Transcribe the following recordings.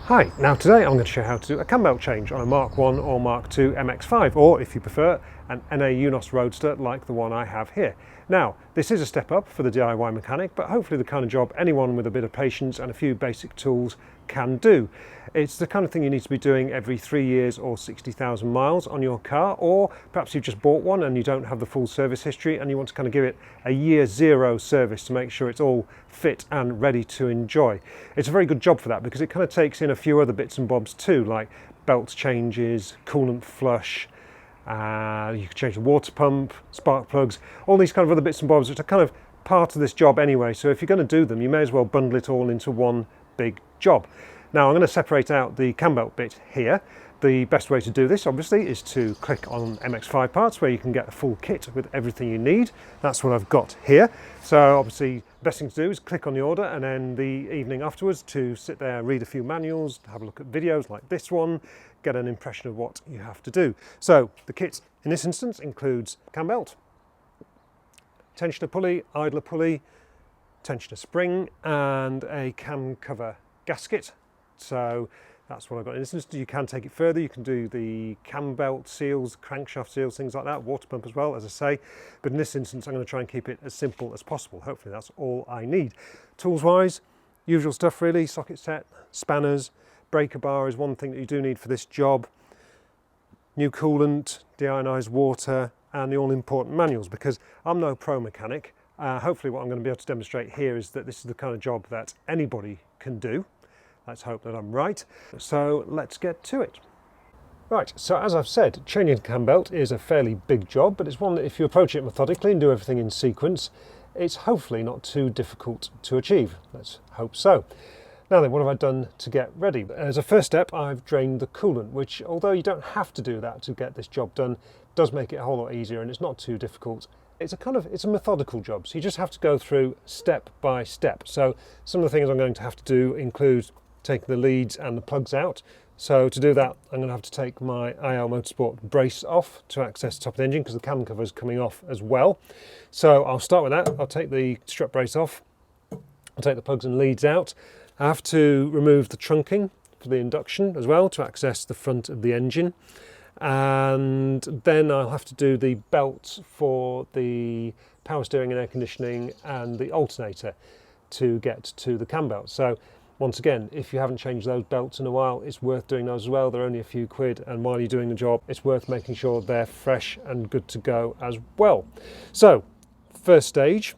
Hi, now today I'm going to show you how to do a cam belt change on a Mk1 or Mk2 MX5, or if you prefer, an NA Eunos Roadster like the one I have here. Now, this is a step up for the DIY mechanic, but hopefully the kind of job anyone with a bit of patience and a few basic tools can do. It's the kind of thing you need to be doing every 3 years or 60,000 miles on your car, or perhaps you've just bought one and you don't have the full service history and you want to kind of give it a year zero service to make sure it's all fit and ready to enjoy. It's a very good job for that because it kind of takes in a few other bits and bobs too, like belt changes, coolant flush, you can change the water pump, spark plugs, all these kind of other bits and bobs which are kind of part of this job anyway. So if you're going to do them, you may as well bundle it all into one big job. Now I'm going to separate out the cam belt bit here. The best way to do this obviously is to click on MX5 parts where you can get a full kit with everything you need. That's what I've got here. So obviously the best thing to do is click on the order and then the evening afterwards to sit there, read a few manuals, have a look at videos like this one, get an impression of what you have to do. So the kit in this instance includes cam belt, tensioner pulley, idler pulley, tensioner spring and a cam cover gasket. So that's what I've got in this instance. You can take it further, you can do the cam belt seals, crankshaft seals, things like that, water pump as well, as I say. But in this instance I'm going to try and keep it as simple as possible. Hopefully that's all I need. Tools wise, usual stuff really, socket set, spanners, breaker bar is one thing that you do need for this job, new coolant, deionized water and the all-important manuals, because I'm no pro mechanic. Hopefully what I'm going to be able to demonstrate here is that this is the kind of job that anybody can do. Let's hope that I'm right. So let's get to it. Right, so as I've said, changing the cam belt is a fairly big job, but it's one that if you approach it methodically and do everything in sequence, it's hopefully not too difficult to achieve. Let's hope so. Now then, what have I done to get ready? As a first step, I've drained the coolant, which although you don't have to do that to get this job done, does make it a whole lot easier and it's not too difficult. It's a methodical job, so you just have to go through step by step. So some of the things I'm going to have to do include taking the leads and the plugs out. So to do that, I'm going to have to take my IL Motorsport brace off to access the top of the engine because the cam cover is coming off as well. So I'll start with that. I'll take the strut brace off. I'll take the plugs and leads out. I have to remove the trunking for the induction as well to access the front of the engine. And then I'll have to do the belt for the power steering and air conditioning and the alternator to get to the cam belt. So once again, if you haven't changed those belts in a while, it's worth doing those as well. They're only a few quid, and while you're doing the job, it's worth making sure they're fresh and good to go as well. So, first stage,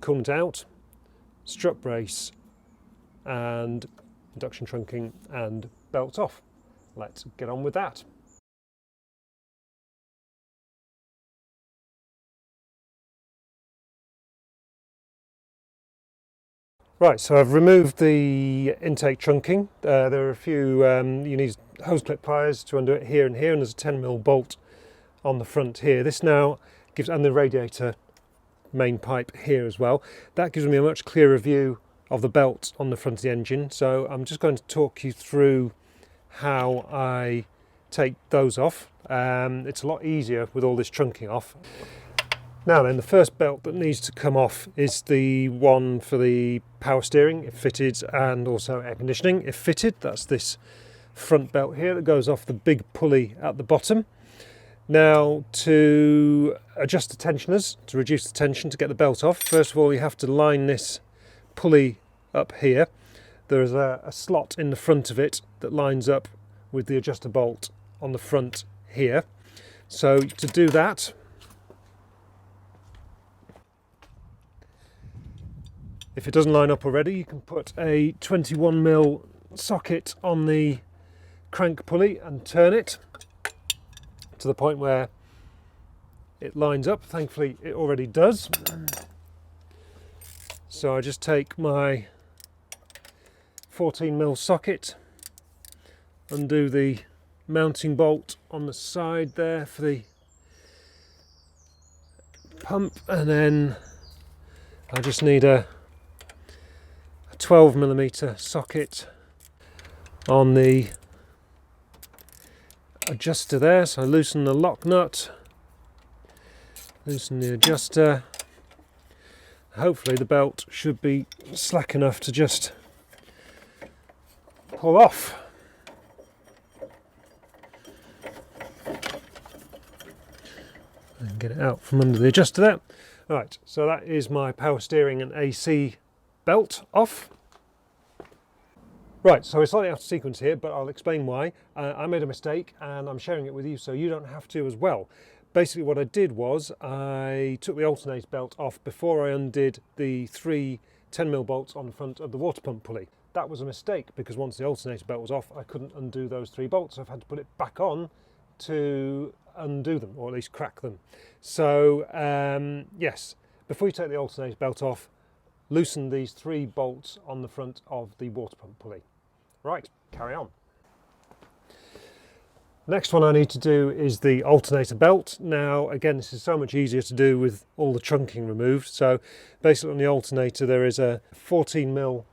coolant out, strut brace, and induction trunking and belt off. Let's get on with that. Right, so I've removed the intake trunking. There are a few, you need hose clip pliers to undo it here and here, and there's a 10mm bolt on the front here. This now gives, and the radiator main pipe here as well. That gives me a much clearer view of the belt on the front of the engine. So I'm just going to talk you through how I take those off. It's a lot easier with all this trunking off. Now then, the first belt that needs to come off is the one for the power steering, if fitted, and also air conditioning, if fitted. That's this front belt here that goes off the big pulley at the bottom. Now, to adjust the tensioners, to reduce the tension, to get the belt off, first of all you have to line this pulley up here. There is a slot in the front of it that lines up with the adjuster bolt on the front here. So to do that, if it doesn't line up already, you can put a 21mm socket on the crank pulley and turn it to the point where it lines up. Thankfully it already does. So I just take my 14mm socket, undo the mounting bolt on the side there for the pump, and then I just need a 12mm socket on the adjuster there. So I loosen the lock nut, loosen the adjuster. Hopefully the belt should be slack enough to just pull off. And get it out from under the adjuster there. Right, so that is my power steering and AC belt off. Right, so it's slightly out of sequence here, but I'll explain why. I made a mistake and I'm sharing it with you so you don't have to as well. Basically what I did was I took the alternator belt off before I undid the 3 10mm bolts on the front of the water pump pulley. That was a mistake because once the alternator belt was off I couldn't undo those 3 bolts. I've had to put it back on to undo them, or at least crack them. So yes, before you take the alternator belt off, loosen these 3 bolts on the front of the water pump pulley. Right, carry on. Next one I need to do is the alternator belt. Now again, this is so much easier to do with all the trunking removed. So basically on the alternator there is a 14mm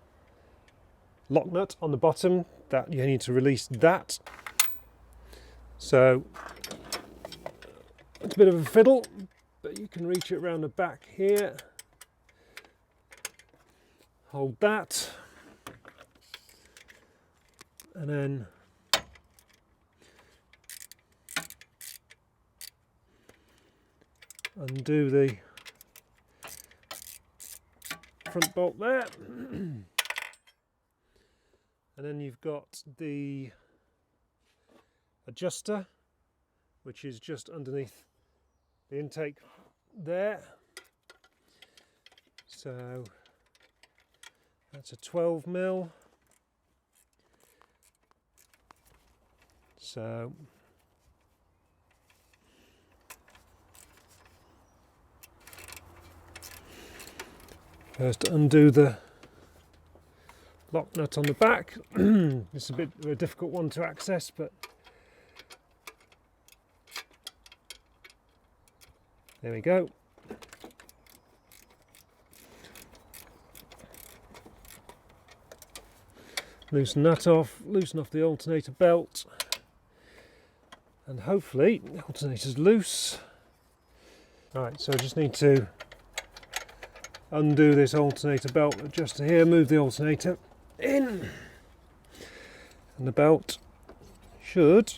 lock nut on the bottom that you need to release that. So it's a bit of a fiddle, but you can reach it around the back here. Hold that. And then undo the front bolt there. And then you've got the adjuster, which is just underneath the intake there. So that's a 12mm. So first undo the lock nut on the back. It's a bit of a difficult one to access, but there we go. Loosen that off, loosen off the alternator belt, and hopefully the alternator's loose. Right, so I just need to undo this alternator belt adjuster here, move the alternator in, and the belt should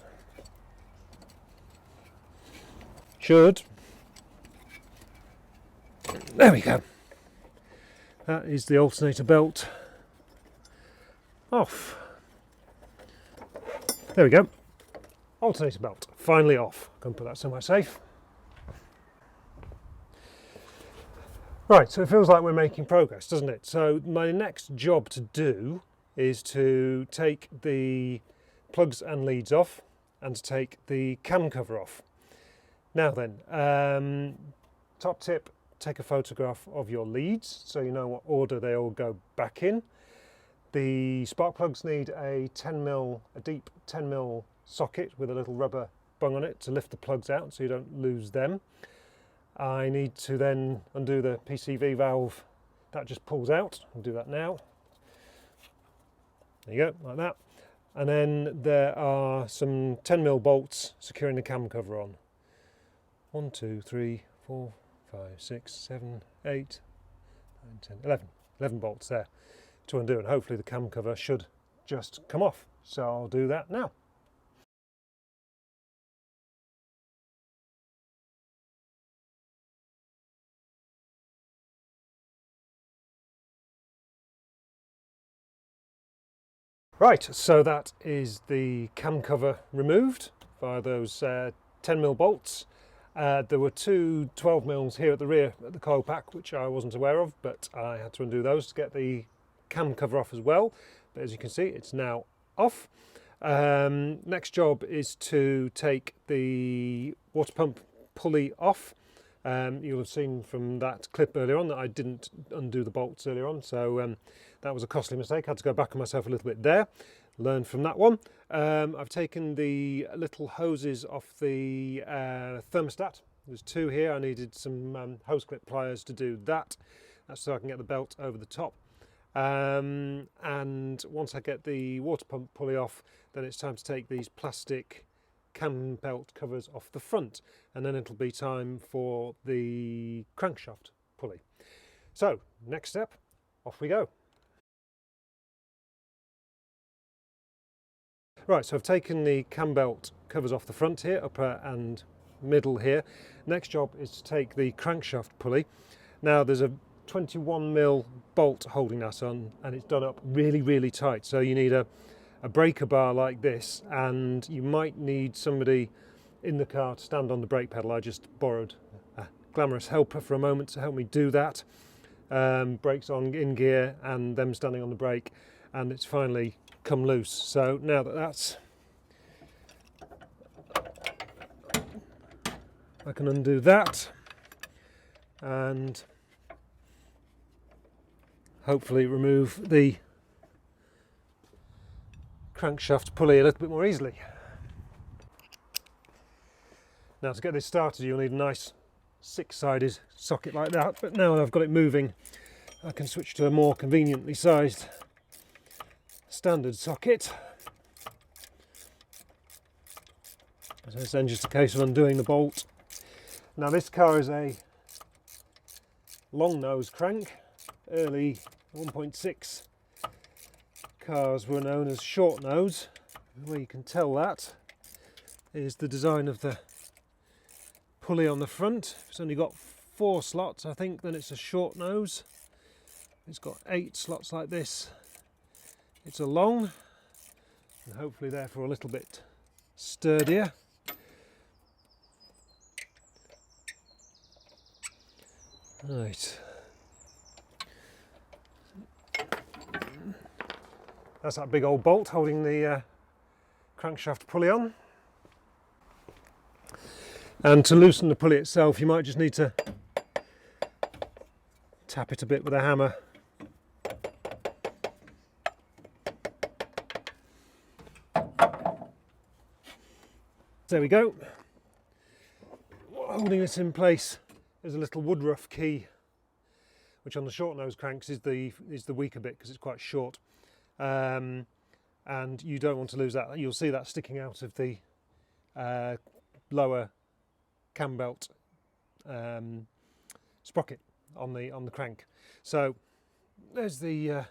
there we go. That is the alternator belt off. There we go. Alternator belt finally off. Go and put that somewhere safe. Right, so it feels like we're making progress, doesn't it? So my next job to do is to take the plugs and leads off and to take the cam cover off. Now then, top tip, take a photograph of your leads so you know what order they all go back in. The spark plugs need a deep 10mm socket with a little rubber bung on it to lift the plugs out so you don't lose them. I need to then undo the PCV valve that just pulls out. I'll do that now. There you go, like that. And then there are some 10mm bolts securing the cam cover on. 1, 2, 3, 4, 5, 6, 7, 8, 9, 10, 11. 11 bolts there to undo, and hopefully the cam cover should just come off. So I'll do that now. Right, so that is the cam cover removed via those 10mm bolts. There were 2 12mm here at the rear at the coil pack, which I wasn't aware of, but I had to undo those to get the cam cover off as well. But as you can see, it's now off. Next job is to take the water pump pulley off. You'll have seen from that clip earlier on that I didn't undo the bolts earlier on, so that was a costly mistake. I had to go back on myself a little bit there, learn from that one. I've taken the little hoses off the thermostat. There's 2 here. I needed some hose clip pliers to do that. That's so I can get the belt over the top. And once I get the water pump pulley off, then it's time to take these plastic cam belt covers off the front, and then it'll be time for the crankshaft pulley. So next step, off we go. Right, so I've taken the cam belt covers off the front here, upper and middle here. Next job is to take the crankshaft pulley. Now there's a 21mm bolt holding that on, and it's done up really tight, so you need a breaker bar like this, and you might need somebody in the car to stand on the brake pedal. I just borrowed a glamorous helper for a moment to help me do that. Brakes on in gear and them standing on the brake, and it's finally come loose. So now that that's, I can undo that and hopefully remove the crankshaft pulley a little bit more easily. Now to get this started you'll need a nice 6-sided socket like that, but now that I've got it moving I can switch to a more conveniently sized standard socket. So it's then just a case of undoing the bolt. Now this car is a long nose crank. Early 1.6 cars were known as short nose. The way you can tell that is the design of the pulley on the front. If it's only got 4 slots I think, then it's a short nose. It's got 8 slots like this, it's a long, and hopefully therefore a little bit sturdier. Right, that's that big old bolt holding the crankshaft pulley on. And to loosen the pulley itself you might just need to tap it a bit with a hammer. There we go. Holding this in place is a little woodruff key, which on the short nose cranks is the weaker bit because it's quite short, and you don't want to lose that. You'll see that sticking out of the lower cam belt sprocket on the crank. So there's the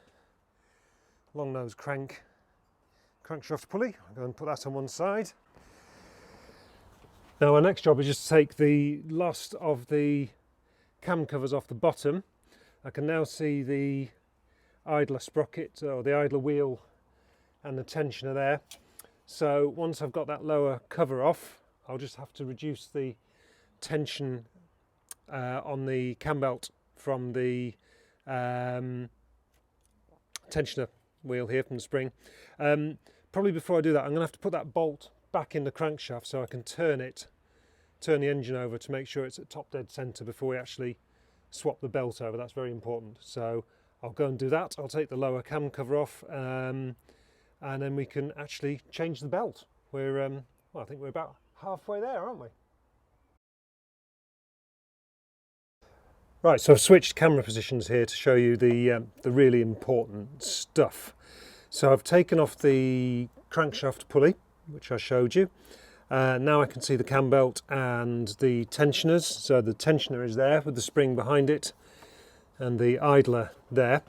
long nose crankshaft pulley. I'm going to put that on one side. Now our next job is just to take the last of the cam covers off the bottom. I can now see the idler sprocket or the idler wheel and the tensioner there. So once I've got that lower cover off, I'll just have to reduce the tension on the cam belt from the tensioner wheel here from the spring. Probably before I do that I'm going to have to put that bolt back in the crankshaft so I can turn the engine over to make sure it's at top dead centre before we actually swap the belt over. That's very important. So I'll go and do that. I'll take the lower cam cover off and then we can actually change the belt. We're well, I think we're about halfway there, aren't we? Right, so I've switched camera positions here to show you the really important stuff. So I've taken off the crankshaft pulley, which I showed you. Now I can see the cam belt and the tensioners. So the tensioner is there with the spring behind it and the idler there.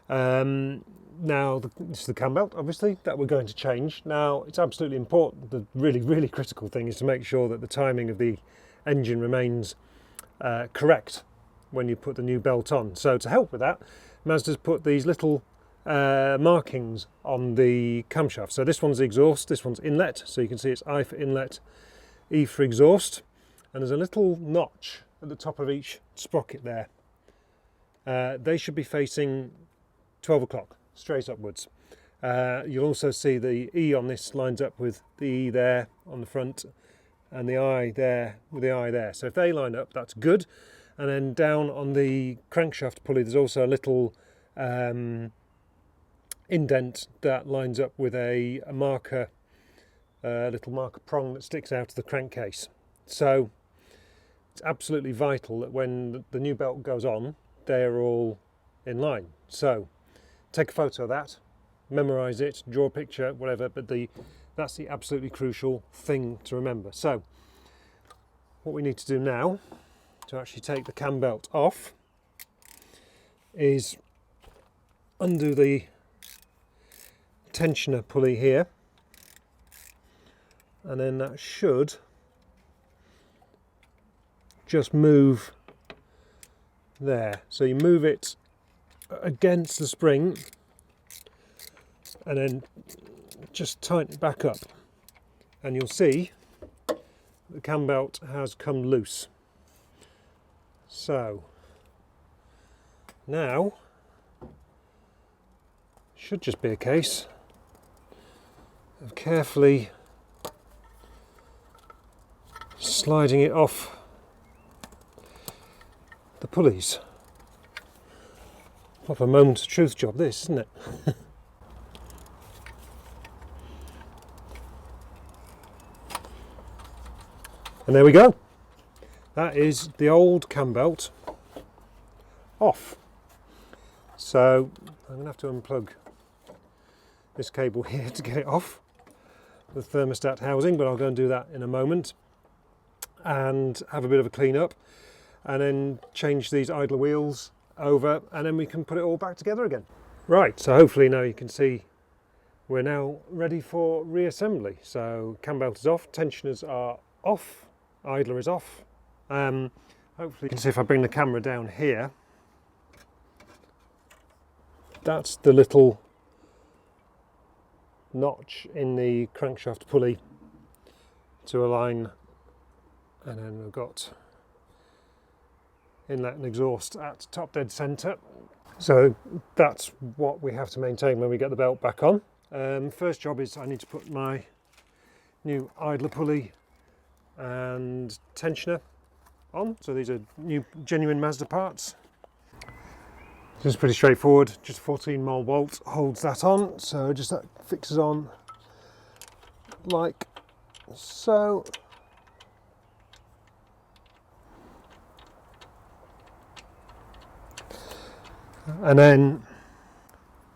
Now this is the cam belt obviously that we're going to change. Now it's absolutely important, the really critical thing is to make sure that the timing of the engine remains correct when you put the new belt on. So to help with that, Mazda's put these little markings on the camshaft. So this one's exhaust, this one's inlet, so you can see it's I for inlet, E for exhaust, and there's a little notch at the top of each sprocket there. They should be facing 12 o'clock, straight upwards. You'll also see the E on this lines up with the E there on the front and the I there with the I there. So if they line up, that's good. And then down on the crankshaft pulley there's also a little indent that lines up with a marker, little marker prong that sticks out of the crankcase. So it's absolutely vital that when the new belt goes on, they're all in line. So take a photo of that, memorize it, draw a picture, whatever, but that's the absolutely crucial thing to remember. So what we need to do now to actually take the cam belt off is undo the tensioner pulley here, and then that should just move there. So you move it against the spring and then just tighten it back up, and you'll see the cam belt has come loose. So now should just be a case of carefully sliding it off the pulleys. Proper moment of truth job this, isn't it? And there we go. That is the old cam belt off. So I'm going to have to unplug this cable here to get it off the thermostat housing, but I'll go and do that in a moment and have a bit of a clean up and then change these idler wheels over, and then we can put it all back together again. Right, so hopefully now you can see we're now ready for reassembly. So cam belt is off, tensioners are off, idler is off. Hopefully you can see if I bring the camera down here, that's the little notch in the crankshaft pulley to align, and then we've got inlet and exhaust at top dead centre. So that's what we have to maintain when we get the belt back on. First job is I need to put my new idler pulley and tensioner on. So these are new genuine Mazda parts. This is pretty straightforward, just 14mm bolt holds that on, so just that fixes on like so. And then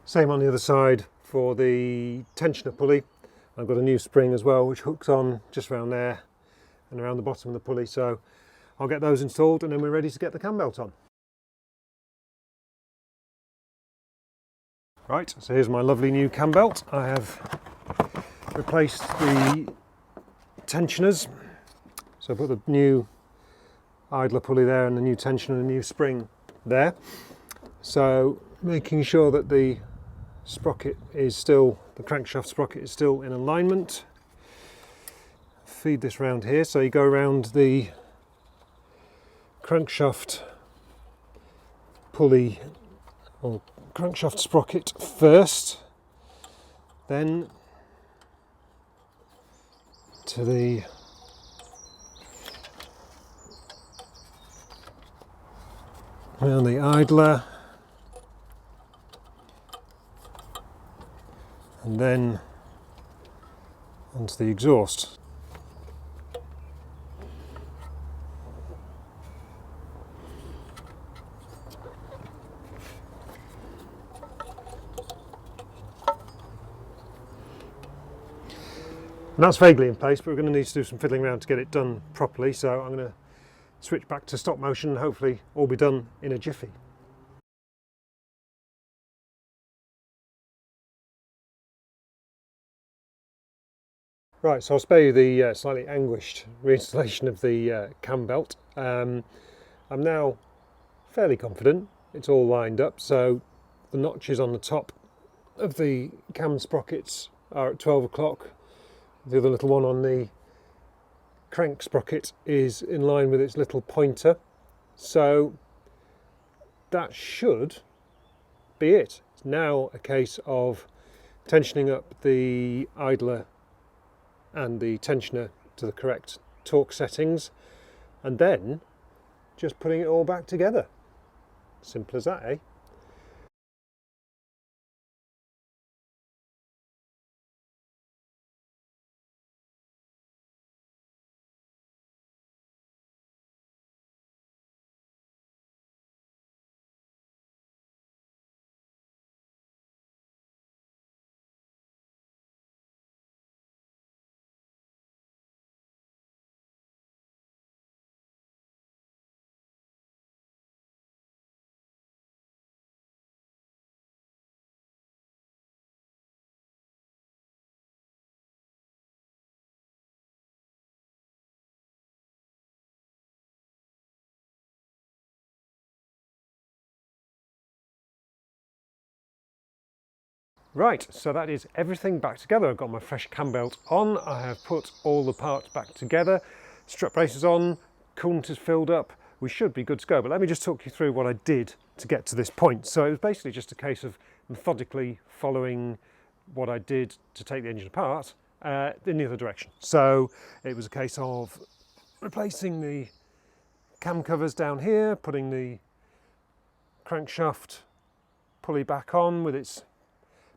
same on the other side for the tensioner pulley. I've got a new spring as well which hooks on just around there and around the bottom of the pulley, so I'll get those installed and then we're ready to get the cam belt on. Right, so here's my lovely new cam belt. I have replaced the tensioners, so I put the new idler pulley there and the new tensioner and the new spring there. So making sure that the sprocket is still, the crankshaft sprocket is still in alignment. Feed this round here, so you go around the crankshaft pulley or crankshaft sprocket first, then to the around the idler, and then onto the exhaust. And that's vaguely in place, but we're going to need to do some fiddling around to get it done properly, so I'm going to switch back to stop motion and hopefully all be done in a jiffy. Right, so I'll spare you the slightly anguished reinstallation of the cam belt. I'm now fairly confident it's all lined up, so the notches on the top of the cam sprockets are at 12 o'clock. The other little one on the crank sprocket is in line with its little pointer, so that should be it. It's now a case of tensioning up the idler and the tensioner to the correct torque settings, and then just putting it all back together. Simple as that, eh? Right, so that is everything back together. I've got my fresh cam belt on, I have put all the parts back together, strut braces on, coolant is filled up, we should be good to go. But let me just talk you through what I did to get to this point. So it was basically just a case of methodically following what I did to take the engine apart in the other direction. So it was a case of replacing the cam covers down here, putting the crankshaft pulley back on with its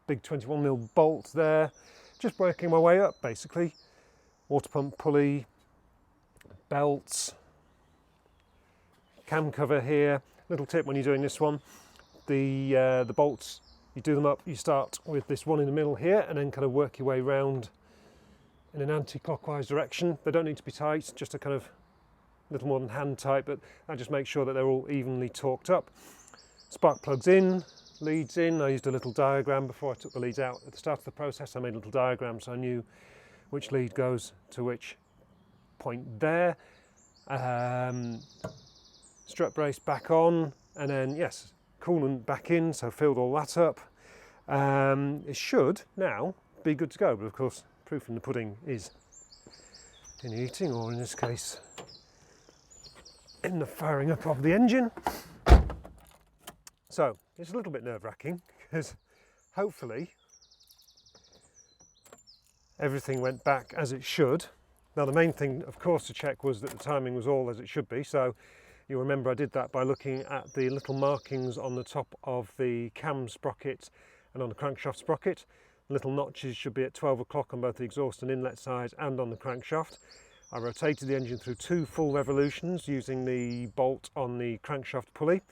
big 21mm bolt there, just working my way up basically. Water pump pulley, belts, cam cover here. Little tip when you're doing this one, the bolts, you do them up, you start with this one in the middle here and then kind of work your way round in an anti-clockwise direction. They don't need to be tight, just a kind of little more than hand tight, but that just makes sure that they're all evenly torqued up. Spark plugs in, leads in. I used a little diagram before I took the leads out. At the start of the process I made a little diagram so I knew which lead goes to which point there. Strut brace back on, and then yes, coolant back in, so filled all that up. It should now be good to go, but of course proof in the pudding is in the eating, or in this case in the firing up of the engine. So it's a little bit nerve-wracking because hopefully everything went back as it should. Now the main thing of course to check was that the timing was all as it should be, so you'll remember I did that by looking at the little markings on the top of the cam sprocket and on the crankshaft sprocket. The little notches should be at 12 o'clock on both the exhaust and inlet sides and on the crankshaft. I rotated the engine through 2 full revolutions using the bolt on the crankshaft pulley,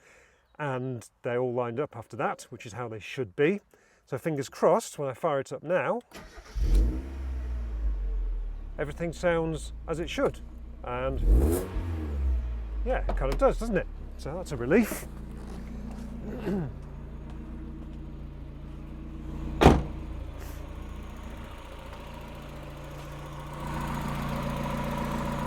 and they all lined up after that, which is how they should be. So fingers crossed, when I fire it up now, everything sounds as it should. And yeah, it kind of does, doesn't it? So that's a relief.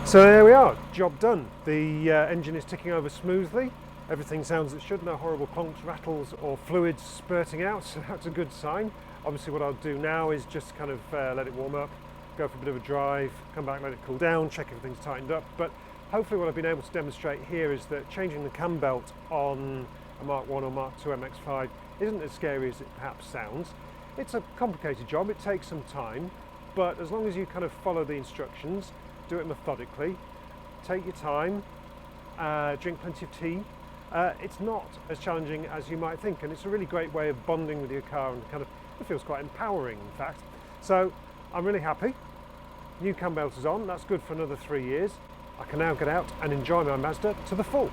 So there we are, job done. The engine is ticking over smoothly. Everything sounds as it should, no horrible clonks, rattles or fluids spurting out, so that's a good sign. Obviously what I'll do now is just kind of let it warm up, go for a bit of a drive, come back, let it cool down, check everything's tightened up. But hopefully what I've been able to demonstrate here is that changing the cam belt on a Mark 1 or Mark 2 MX5 isn't as scary as it perhaps sounds. It's a complicated job, it takes some time, but as long as you kind of follow the instructions, do it methodically, take your time, drink plenty of tea, it's not as challenging as you might think, and it's a really great way of bonding with your car, and kind of it feels quite empowering in fact. So I'm really happy. New cam belt is on, that's good for another 3 years. I can now get out and enjoy my Mazda to the full.